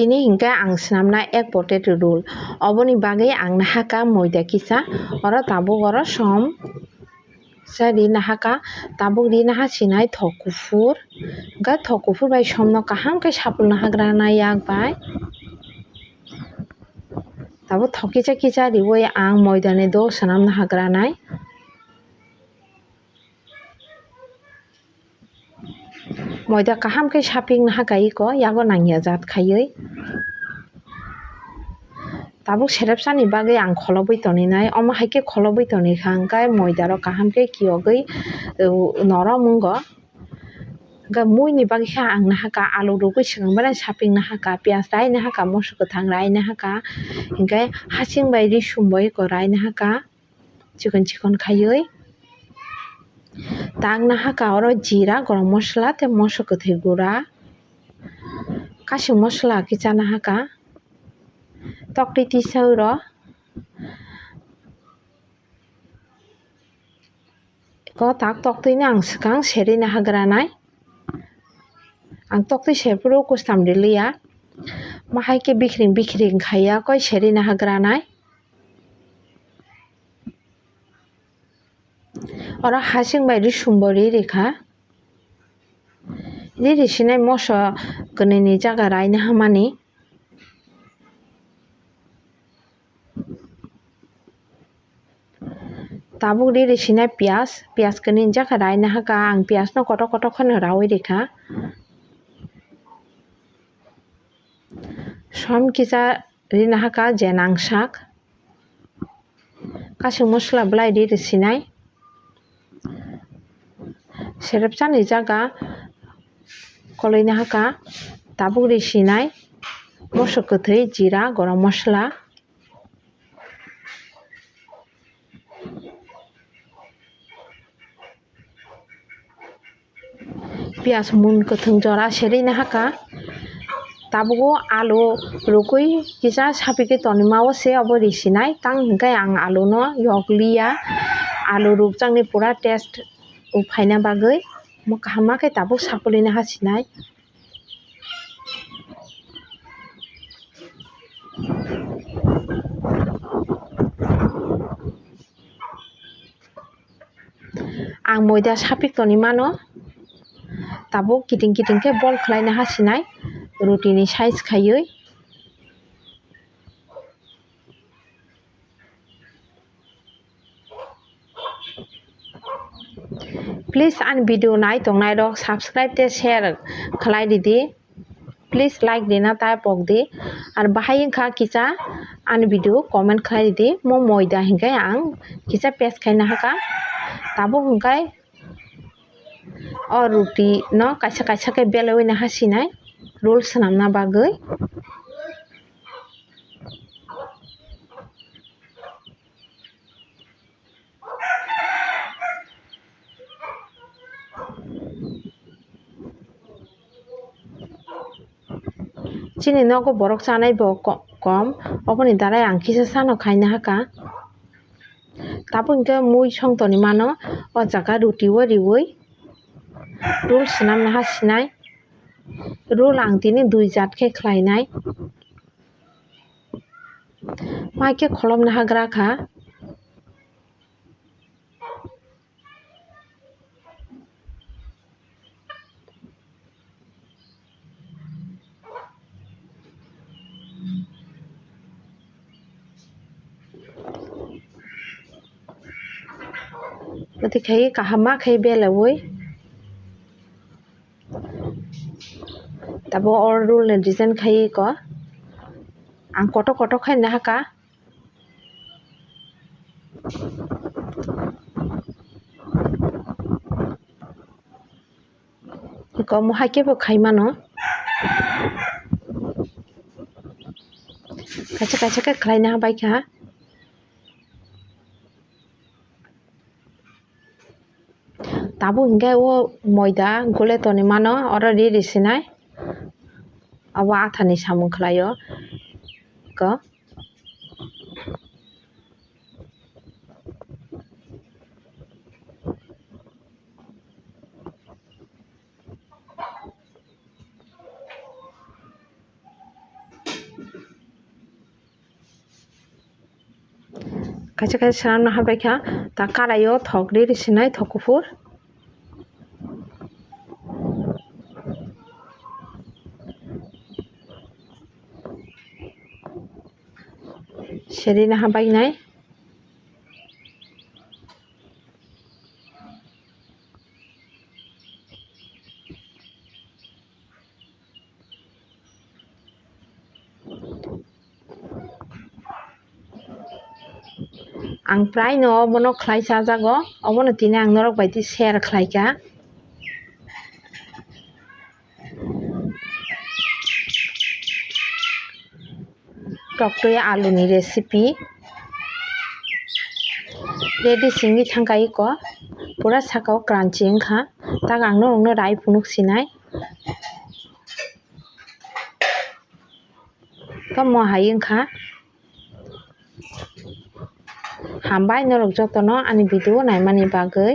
tini hingke ang senamna egg potato roll oboni bagui ang nahaka moida kisa oro tabuk oro som sari nahaka tabuk ri naha sinai thok kufur hingke thok kufur bai somno kaham ke sapulna hagrana yak bai tabuk thok kisa kisa riwui ang moida ni do senamna hagranai moida kaham ke saping hakai ko yago nangya jat khaiui tabuk serepsani bagui ang kholobui toninai omo haike kholobui tonikha hingke moida rok kaham ke kiyogui norom ongo hingke mui ni bagui khe ang nahaka alu rugui swrangbai saping nahaka piyaj rai nahaka moso kwthang rai nahaka hingke haching bai risum bai ko rai nahaka chikon chikon khaiui tang nahaka oro jira gorom mosla tei moso kwthai gura kasing mosla kicha nahaka tokti tisau ro ko tak tokti ni ang swkang seri nahagranai ang tokti serfru kustam rilia mahaike bikring bikring khaiya koi seri nahagranai oro haching bai risum bo ririkha riri sinai moso kunui ni jaga rai nahamani tabuk riri sinai piyaj kunui ni jaga rai nahaka ang piyaj no kotok kotok khono raui rikha som kisa ri nahaka jenang sak kasing mosla blai riri sinai serepsani jaga koloi nahaka tabuk ri sinai moso kwthai jira gorom mosla piyaj mun kwthwng jora seri nahaka tabugo alu rugui kisa sapigui tonima o se obo risinai tang hingke ang alu no yoglia alu rukjaknai pura taste faina bagui kaham khe tabuk sapului naha sinai ang moida sapik tonima no tabuk kiting kiting khe bol khlai naha sinai ruti ni size khaiui please ani video nai tongnai rok subscribe tei share khlai ridi please like rina taipok di ar bahai wngkha kisa ani video comment khlai ridi mo moida hingke ang kisa paste khai nahaka tabuk hingkai o ruti no kaisa kaisa khe belaioi naha sinai roll swnamna bagui chini nogo borok chanai bo kom oboni darai ang kisa chano khai nahaka tabuk hingke mui song tonima no o jaga ruti o riwui roll swnam naha sinai roll ang tini 2 jat khe khlainai maike kholom nahagra kha mati khai kaham khai belaioi tabo or roll ni design khai ko ang kotok kotok khai nahaka ko mo haike bo khai mano kaisa kaisa khe khlai naha bai kha tabuk hingke o moida gule tonima no oro riri sinai abo athani samung khlaio ko kaisa kaisa salamna habaikha ta karaio thok riri sinai thok kufur serina habai nai ang prai no obono khlai chajago obono tini ang norok baidi share khlaika toktoi alu ni recipe ready singni thangkai ko pura sakao crunchy wngkha tak ang no rai phunuk sinai tomo hai wngkha hambai norok jotono ani video naimani bagoi